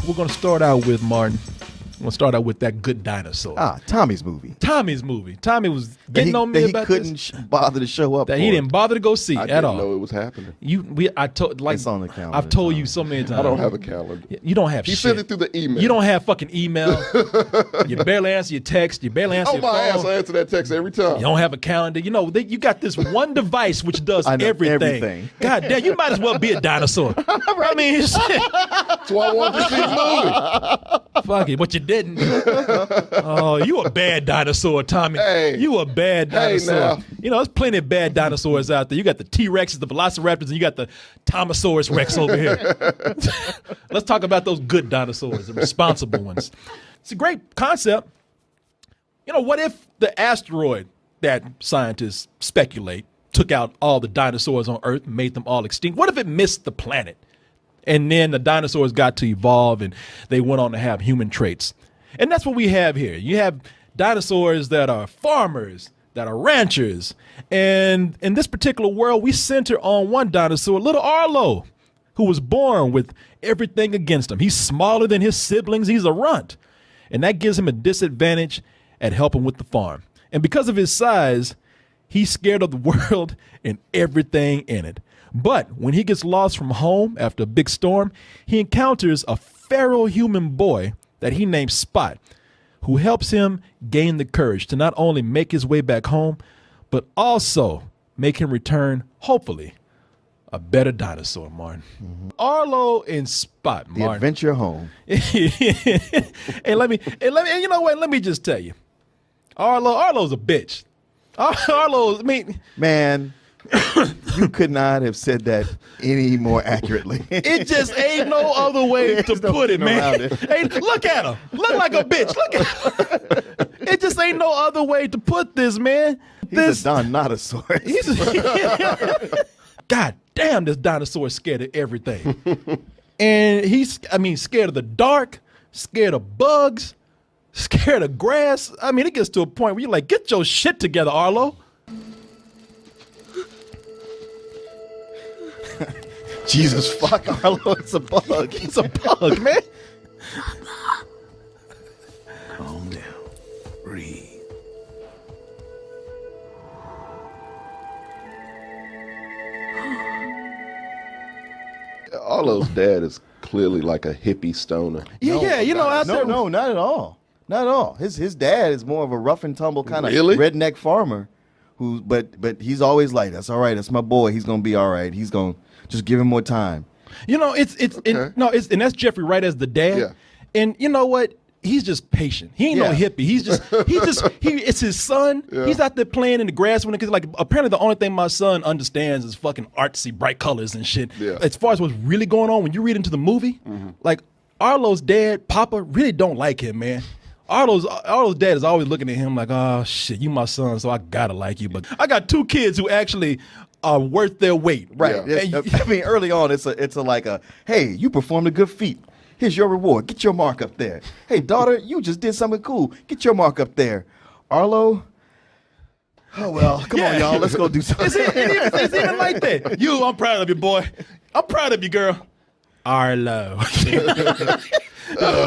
We're going to start out with, Martin. We'll start out with that Good Dinosaur. Tommy's movie. Tommy's movie. Tommy was getting on me about this. He couldn't bother to show up. That he didn't bother to go see at all. I didn't know it was happening. It's on the calendar. I've told you so many times. I don't have a calendar. You don't have He shit. sent it through the email. You don't have fucking email. You barely answer your text. You barely answer your phone. my ass, I answer that text every time. You don't have a calendar. You know, you got this one device which does everything. God damn, you might as well be a dinosaur. I mean, shit. That's why I wanted to see the movie. Fuck it, but you didn't. Oh, you a bad dinosaur, Tommy. Hey. You a bad dinosaur. Now. You know, there's plenty of bad dinosaurs out there. You got the T-Rexes, the Velociraptors, and you got the Tomosaurus Rex over here. Let's talk about those good dinosaurs, the responsible ones. It's a great concept. You know, what if the asteroid that scientists speculate took out all the dinosaurs on Earth and made them all extinct? What if it missed the planet? And then the dinosaurs got to evolve and they went on to have human traits. And that's what we have here. You have dinosaurs that are farmers, that are ranchers. And in this particular world, we center on one dinosaur, little Arlo, who was born with everything against him. He's smaller than his siblings. He's a runt. And that gives him a disadvantage at helping with the farm. And because of his size, he's scared of the world and everything in it. But when he gets lost from home after a big storm, he encounters a feral human boy that he named Spot, who helps him gain the courage to not only make his way back home, but also make him return, hopefully, a better dinosaur, Martin. Mm-hmm. Arlo and Spot, Martin. The adventure home. And you know what? Let me just tell you, Arlo's a bitch. Man, you could not have said that any more accurately. It just ain't no other way to put it, man. Hey, look at him. Look like a bitch. Look at him. It just ain't no other way to put this, man. He's a Dinosaur. God damn, this dinosaur is scared of everything. And scared of the dark, scared of bugs, scared of grass. I mean, it gets to a point where you're like, get your shit together, Arlo. Jesus, fuck, Arlo, it's a bug. It's a bug, man. Calm down. Breathe. Arlo's dad is clearly like a hippie stoner. Yeah, you know, out there. No, not at all. Not at all. His dad is more of a rough and tumble kind of redneck farmer but he's always like, that's all right, that's my boy. He's gonna be all right. He's gonna just give him more time. You know, and that's Jeffrey Wright as the dad. Yeah. And you know what? He's just patient. He ain't no hippie. It's his son. Yeah. He's out there playing in the grass because like apparently the only thing my son understands is fucking artsy, bright colors and shit. Yeah. As far as what's really going on when you read into the movie, like Arlo's dad, Papa, really don't like him, man. Arlo's dad is always looking at him like, oh shit, you my son, so I gotta like you. But I got two kids who actually are worth their weight. Right. Yeah. I mean, early on, it's a hey, you performed a good feat. Here's your reward. Get your mark up there. Hey, daughter, you just did something cool. Get your mark up there. Arlo, oh, well, come on, y'all. Let's go do something. It's even like that. I'm proud of you, boy. I'm proud of you, girl. Arlo.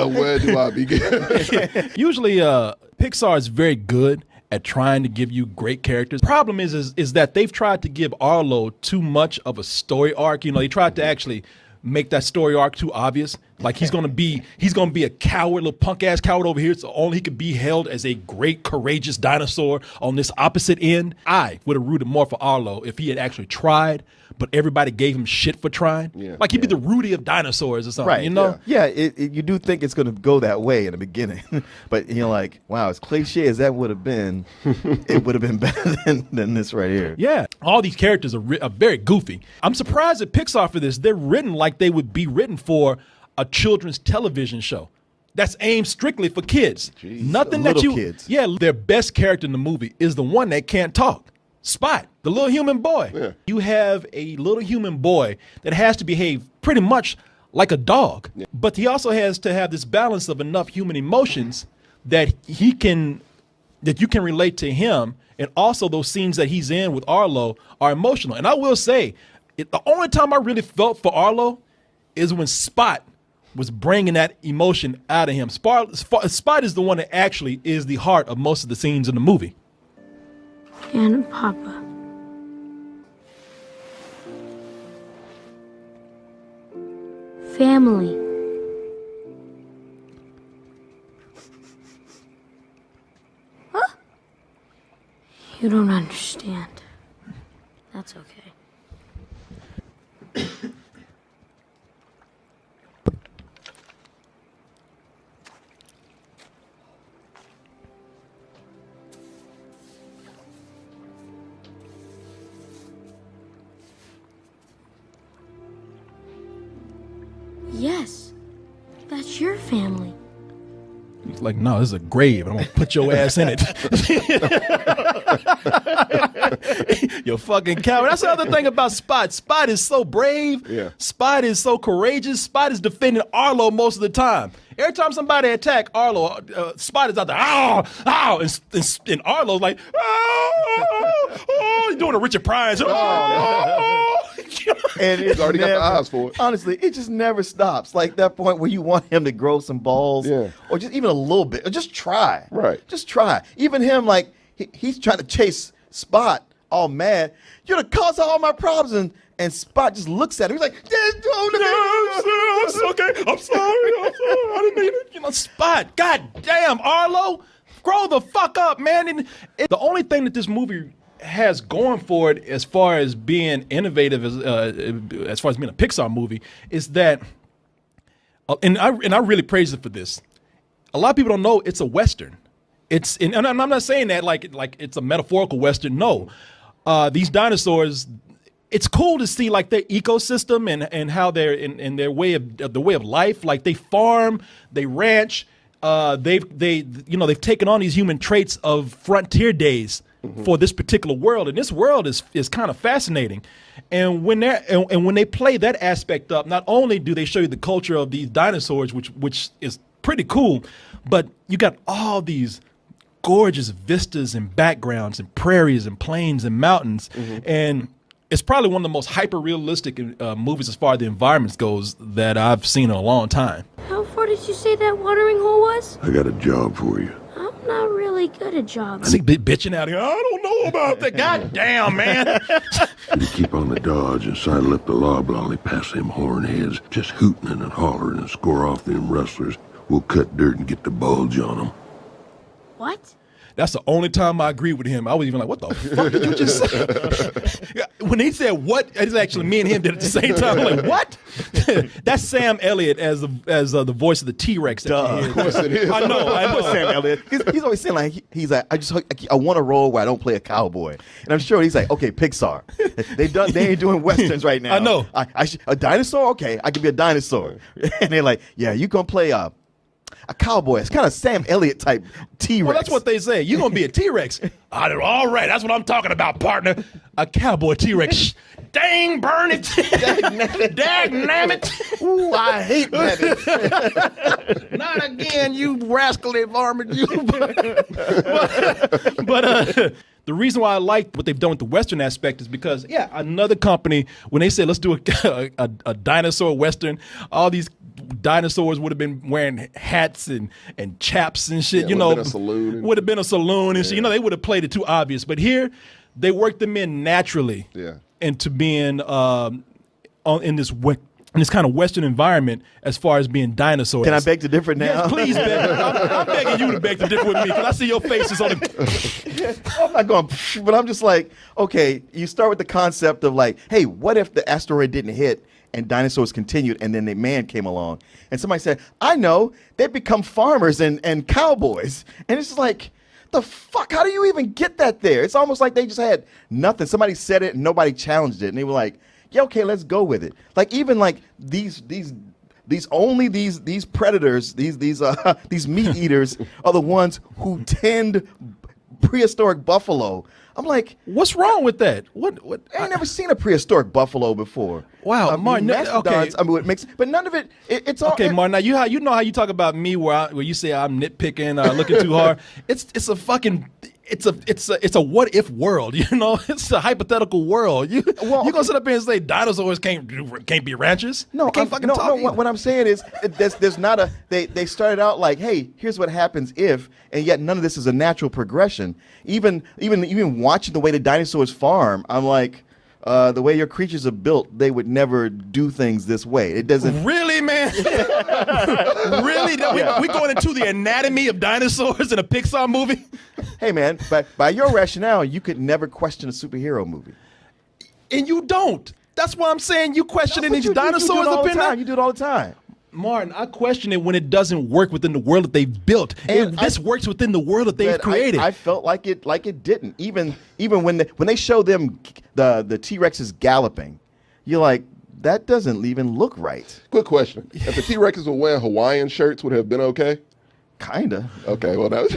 Where do I begin? Usually, Pixar is very good at trying to give you great characters. Problem is that they've tried to give Arlo too much of a story arc. You know, they tried to actually make that story arc too obvious. Like he's gonna be a coward, little punk ass coward over here. So only he could be held as a great, courageous dinosaur on this opposite end. I would have rooted more for Arlo if he had actually tried, but everybody gave him shit for trying. Yeah. Like he'd be the Rudy of dinosaurs or something. Right. You know? Yeah. You do think it's gonna go that way in the beginning, but you're like, wow, as cliche as that would have been, it would have been better than this right here. Yeah. All these characters are very goofy. I'm surprised at Pixar for this. They're written like they would be written for a children's television show that's aimed strictly for kids. Jeez. Nothing Kids. Yeah, their best character in the movie is the one that can't talk. Spot, the little human boy. Yeah. You have a little human boy that has to behave pretty much like a dog, but he also has to have this balance of enough human emotions that you can relate to him, and also those scenes that he's in with Arlo are emotional. And I will say, the only time I really felt for Arlo is when Spot was bringing that emotion out of him. Spot is the one that actually is the heart of most of the scenes in the movie. And Papa. Family. Huh? You don't understand. That's okay. Yes, that's your family. He's like, no, this is a grave. I'm going to put your ass in it. You fucking coward. That's the other thing about Spot. Spot is so brave. Yeah. Spot is so courageous. Spot is defending Arlo most of the time. Every time somebody attack Arlo, Spot is out there, ow, ow, and Arlo's like, oh, he's doing a Richard Pryor. And He's already got the eyes for it. Honestly, it just never stops. Like that point where you want him to grow some balls, Yeah. or just even a little bit, or just try. Right. Just try. Even him, like he's trying to chase Spot, all mad. You're the cause of all my problems, and Spot just looks at him. He's like, It's okay. I'm sorry. I didn't mean it. You know, Spot. God damn, Arlo, grow the fuck up, man. And the only thing that this movie has going for it, as far as being innovative, as far as being a Pixar movie, is that, and I really praise it for this. A lot of people don't know it's a Western. And I'm not saying that like it's a metaphorical Western. No, these dinosaurs. It's cool to see like their ecosystem and how they're in their way of life. Like they farm, they ranch. They've taken on these human traits of frontier days for this particular world, and this world is kind of fascinating. And when they play that aspect up, not only do they show you the culture of these dinosaurs, which is pretty cool, but you got all these gorgeous vistas and backgrounds and prairies and plains and mountains, and it's probably one of the most hyper-realistic movies as far as the environments goes that I've seen in a long time. How far did you say that watering hole was? I got a job for you. I'm not really good at jobs. I see bitching out here. I don't know about that. God damn, man. You keep on the dodge and sidle up the loblolly past them hornheads, just hooting and hollering and score off them rustlers. We'll cut dirt and get the bulge on them. What? That's the only time I agree with him. I was even like, what the fuck did you just say? When he said what, it's actually me and him did it at the same time. I'm like, what? That's Sam Elliott as the voice of the T-Rex. Of course it is. I know. Sam Elliott. He's always saying like he's like I want a role where I don't play a cowboy, and I'm sure he's like, okay, Pixar. They ain't doing westerns right now. I know. A dinosaur. Okay, I can be a dinosaur. And they're like, yeah, you gonna play a cowboy. It's kind of Sam Elliott type T-Rex. Well, that's what they say. You're going to be a T-Rex. All right, that's what I'm talking about, partner. A cowboy T-Rex. Dang, burn it. Dag-nammit. Ooh, I hate that. Not again, you rascally varmint. You. But the reason why I like what they've done with the Western aspect is because, another company, when they said, let's do a dinosaur Western, all these dinosaurs would have been wearing hats and chaps and shit. Yeah, would have been a saloon and shit. You know, they would have played it too obvious. But here, they worked them in naturally into being in this kind of Western environment as far as being dinosaurs. Can I beg to differ now? Yes, please, beg. I'm begging you to beg to differ with me because I see your faces on the. I'm not going, but I'm just like, okay, you start with the concept of like, hey, what if the asteroid didn't hit and dinosaurs continued and then the man came along and somebody said, I know, they become farmers and cowboys. And it's just like, the fuck, how do you even get that there? It's almost like they just had nothing. Somebody said it and nobody challenged it. And they were like, yeah, okay, let's go with it. Like even like these predators, these meat eaters are the ones who tend prehistoric buffalo. I'm like, what's wrong with that? What? I ain't never seen a prehistoric buffalo before. Wow, Martin. Mastodons, I mean, it makes, but none of it. It's all okay, Martin. Now you know how you talk about me where you say I'm nitpicking, looking too hard. It's a fucking. it's a what if world, you know? It's a hypothetical world. You gonna sit up here and say dinosaurs can't be ranchers? No, they can't fucking talk. No, what I'm saying is there's not a they started out like, hey, here's what happens if, and yet none of this is a natural progression. Even watching the way the dinosaurs farm, I'm like, the way your creatures are built, they would never do things this way. It doesn't really, man. Really? We going into the anatomy of dinosaurs in a Pixar movie? Hey, man, by your rationale, you could never question a superhero movie. And you don't. That's why I'm saying you questioning these dinosaurs up in there. You do it all the time. Martin, I question it when it doesn't work within the world that they've built. This works within the world that they've created. I felt like it didn't. Even when they show them the T-Rexes galloping, you're like, that doesn't even look right. Quick question: if the T-Rexes were wearing Hawaiian shirts, would it have been okay? Kinda. Okay, well that was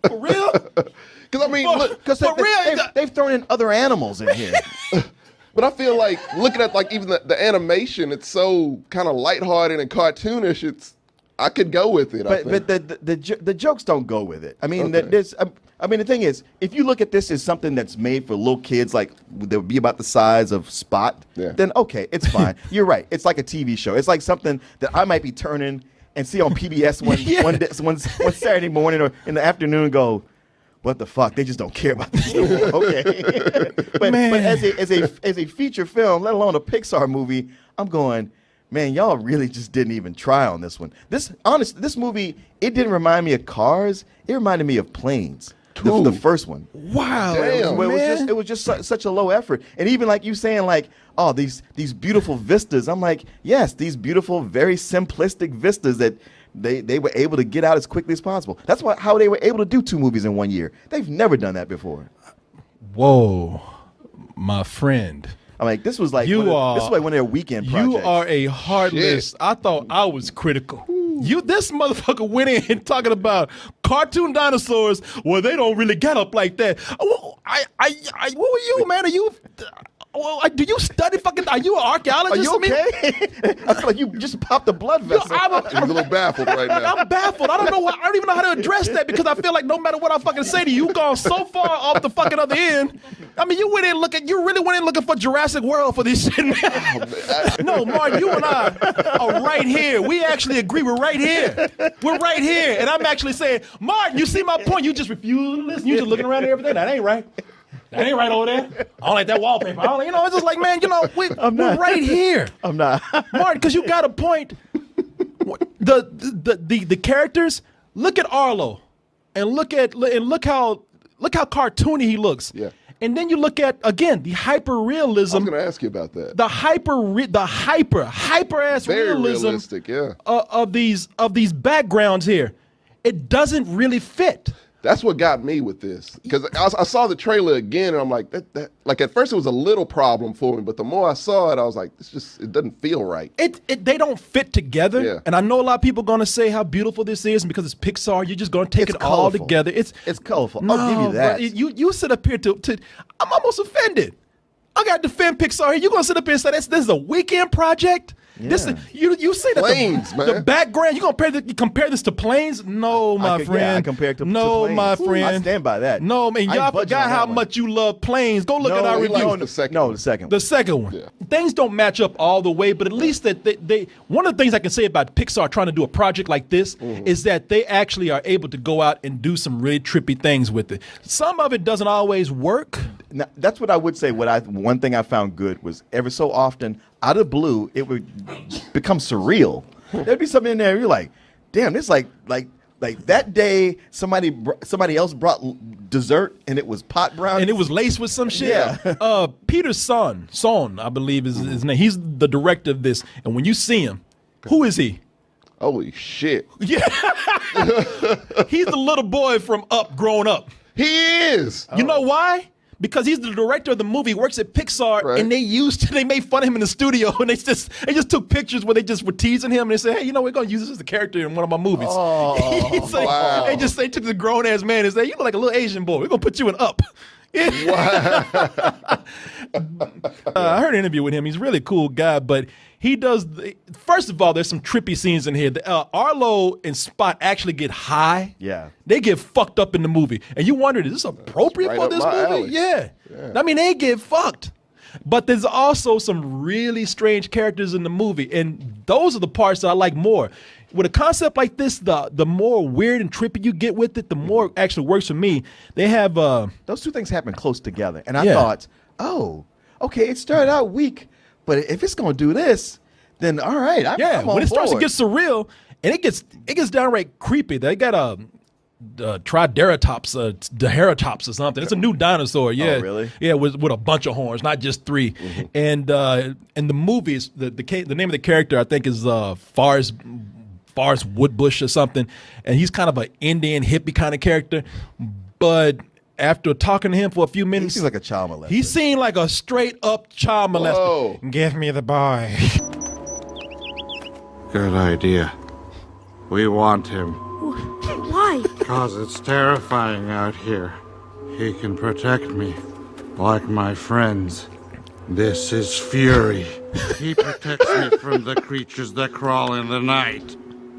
For real? Because I mean, they've thrown in other animals in here. but I feel like looking at like even the animation, it's so kind of lighthearted and cartoonish. I could go with it. But the jokes don't go with it. I mean, Okay. the thing is, if you look at this as something that's made for little kids, like that would be about the size of Spot, then okay, it's fine. You're right. It's like a TV show. It's like something that I might be turning and see on PBS one Saturday morning or in the afternoon and go, what the fuck? They just don't care about this. Okay. but as a feature film, let alone a Pixar movie, I'm going, man, y'all really just didn't even try on this one. This movie, it didn't remind me of Cars. It reminded me of Planes. The first one. Wow. Damn, it was just such a low effort. And even like you saying like, oh, these beautiful vistas. I'm like, yes, these beautiful, very simplistic vistas that they were able to get out as quickly as possible. That's how they were able to do 2 movies in 1 year. They've never done that before. Whoa, my friend. I'm like, this was like one of their weekend projects. You are a heartless. Shit. I thought I was critical. This motherfucker went in talking about cartoon dinosaurs. Well, they don't really get up like that. What were you, man? Are you? Do you study fucking? Are you an archaeologist? Are you okay? I feel like you just popped a blood vessel. He's a little baffled right now. I'm baffled. I don't know. I don't even know how to address that because I feel like no matter what I fucking say to you, you've gone so far off the fucking other end. I mean, you really went in looking for Jurassic World for this shit, man. No, Mark, you and I are right here. We actually agree. We're right here. We're right here. And I'm actually saying, Mark, you see my point? You just refuse to listen. You just looking around at everything. That ain't right. That ain't right over there. I don't like that wallpaper. It's just like, man, we're right here. I'm not. Martin, because you got a point. The characters, look at Arlo and look how cartoony he looks. Yeah. And then you look at, again, the hyper realism. I was going to ask you about that. The hyper ass Very realism realistic, yeah. of these backgrounds here. It doesn't really fit. That's what got me with this, because I saw the trailer again and I'm like, that like at first it was a little problem for me, but the more I saw it, I was like, it doesn't feel right. They don't fit together. Yeah. And I know a lot of people are gonna say how beautiful this is, and because it's Pixar, you're just gonna take it all together. It's colorful. No, I'll give you that. You sit up here to I'm almost offended. I gotta defend Pixar here. You're gonna sit up here and say this is a weekend project? Yeah. This is, you say that Planes, the background, you compare this to Planes? No, my friend. Yeah, I compare it to no, Planes. my friend. I stand by that. No, man, y'all forgot how much you love Planes. Go look at our review. The second The second one. Yeah. Things don't match up all the way, but at least that they one of the things I can say about Pixar trying to do a project like this is that they actually are able to go out and do some really trippy things with it. Some of it doesn't always work. Now, that's what I would say. One thing I found good was every so often, out of blue, it would become surreal. There'd be something in there. You're like, damn, this like that day somebody else brought dessert and it was pot brownies and it was laced with some shit. Yeah. Peter Son, I believe is his name. He's the director of this. And when you see him, who is he? Holy shit. Yeah. He's the little boy from Up growing up. He is. You know why? Because he's the director of the movie, works at Pixar, Right. and they made fun of him in the studio, and they just took pictures where they just were teasing him, and they said, hey, we're gonna use this as a character in one of my movies. Wow. They took the grown ass man and said, you look like a little Asian boy. We're gonna put you in Up. Wow. I heard an interview with him. He's a really cool guy, but he does. First of all, there's some trippy scenes in here. Arlo and Spot actually get high. Yeah. They get fucked up in the movie, and you wondered, is this appropriate right for up this my movie? alley. Yeah. I mean, they get fucked. But there's also some really strange characters in the movie, and those are the parts that I like more. With a concept like this, the more weird and trippy you get with it, the more it actually works for me. They have those two things happen close together, and I thought, oh, okay, it started out weak, but if it's gonna do this, then all right, I'm on when it starts to board. get surreal, and it gets downright creepy. They got a Triceratops, Diceratops or something. It's a new dinosaur. Yeah, really? Yeah, with a bunch of horns, not just 3. And the movies, the name of the character I think is Forrest Woodbush or something, and he's kind of an Indian hippie kind of character. But after talking to him for a few He minutes, seems like a child molester. he seemed like a straight up child molester. Whoa. Give me the boy. Good idea. We want him. Why? Because it's terrifying out here. He can protect me, like my friends. This is Fury. He protects me from the creatures that crawl in the night.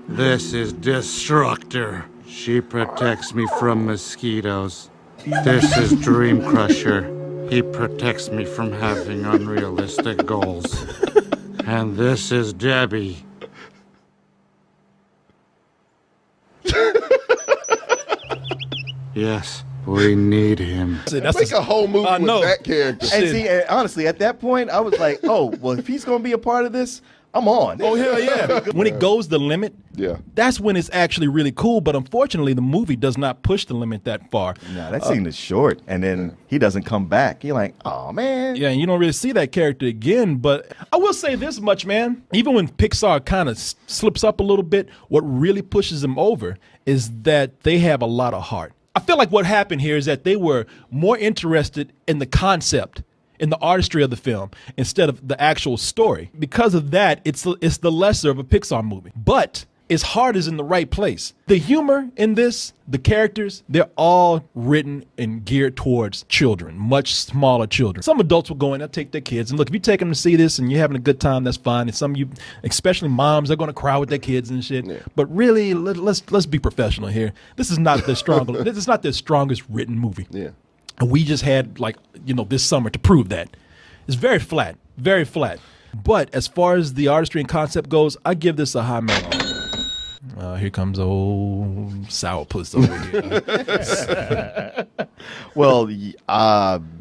This is Destructor. She protects me from mosquitoes. This is Dream Crusher. He protects me from having unrealistic goals. And this is Debbie. Yes, we need him. Make a whole movie with that character. And see, honestly, at that point, I was like, oh, well, if he's going to be a part of this, I'm on. Oh, hell yeah. When it goes the limit, Yeah. that's when it's actually really cool. But unfortunately, the movie does not push the limit that far. Nah, that scene is short, and then he doesn't come back. You're like, oh, man. Yeah, and you don't really see that character again. But I will say this much, man. Even when Pixar kind of slips up a little bit, what really pushes them over is that they have a lot of heart. I feel like what happened here is that they were more interested in the concept, in the artistry of the film, instead of the actual story. Because of that, it's the lesser of a Pixar movie. But its heart is in the right place. The humor in this, the characters, they're all written and geared towards children, much smaller children. Some adults will go in, they'll take their kids. And look, if you take them to see this and you're having a good time, that's fine. And some of you, especially moms, are going to cry with their kids and shit. Yeah. But really, let's be professional here. This is not their this is not their strongest written movie. Yeah. And we just had, this summer to prove that. It's very flat, very flat. But as far as the artistry and concept goes, I give this a high mark. Here comes old sourpuss over here. Well,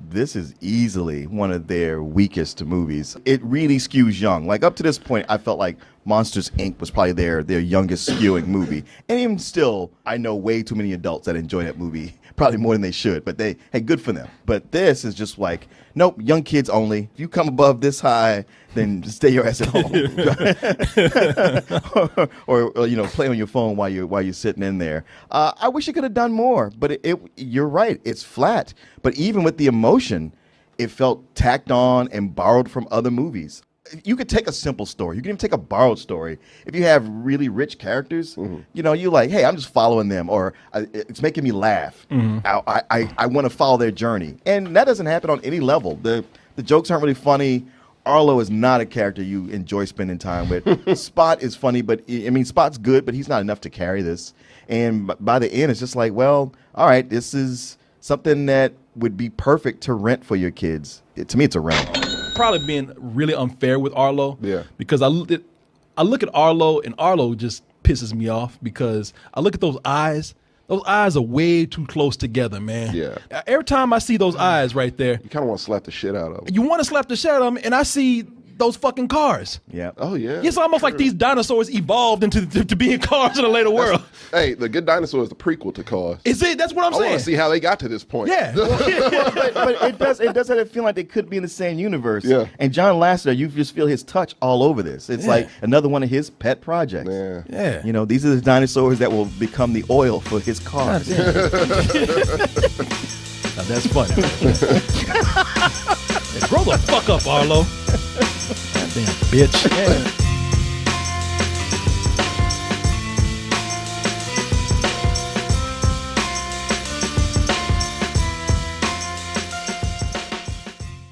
this is easily one of their weakest movies. It really skews young. Like, up to this point, I felt like Monsters, Inc. was probably their youngest skewing movie. And even still, I know way too many adults that enjoy that movie, probably more than they should. But hey, good for them. But this is just like, nope, young kids only. If you come above this high, then just stay your ass at home. or play on your phone while you're sitting in there. I wish it could have done more, but you're right, it's flat. But even with the emotion, it felt tacked on and borrowed from other movies. You could take a simple story. You can even take a borrowed story. If you have really rich characters, you're like, hey, I'm just following them, or it's making me laugh. I want to follow their journey. And that doesn't happen on any level. The jokes aren't really funny. Arlo is not a character you enjoy spending time with. Spot is funny, but Spot's good, but he's not enough to carry this. And by the end, it's just like, well, all right, this is something that would be perfect to rent for your kids. To me, it's a rental. Probably being really unfair with Arlo. Yeah. Because I look at Arlo, and Arlo just pisses me off because I look at those eyes. Those eyes are way too close together, man. Yeah. Every time I see those eyes right there, You kind of want to slap the shit out of them. you want to slap the shit out of them, and I see those fucking cars. Yeah. Oh, yeah. It's almost like these dinosaurs evolved into to being cars in a later world. Hey, The Good Dinosaur is the prequel to Cars. Is it? That's what I'm I saying. want to see how they got to this point. Yeah. but it does have a feeling like they could be in the same universe. Yeah. And John Lasseter, you just feel his touch all over this. It's like another one of his pet projects. Yeah. Yeah. These are the dinosaurs that will become the oil for his cars. Now that's funny. Hey, grow the fuck up, Arlo. Goddamn bitch.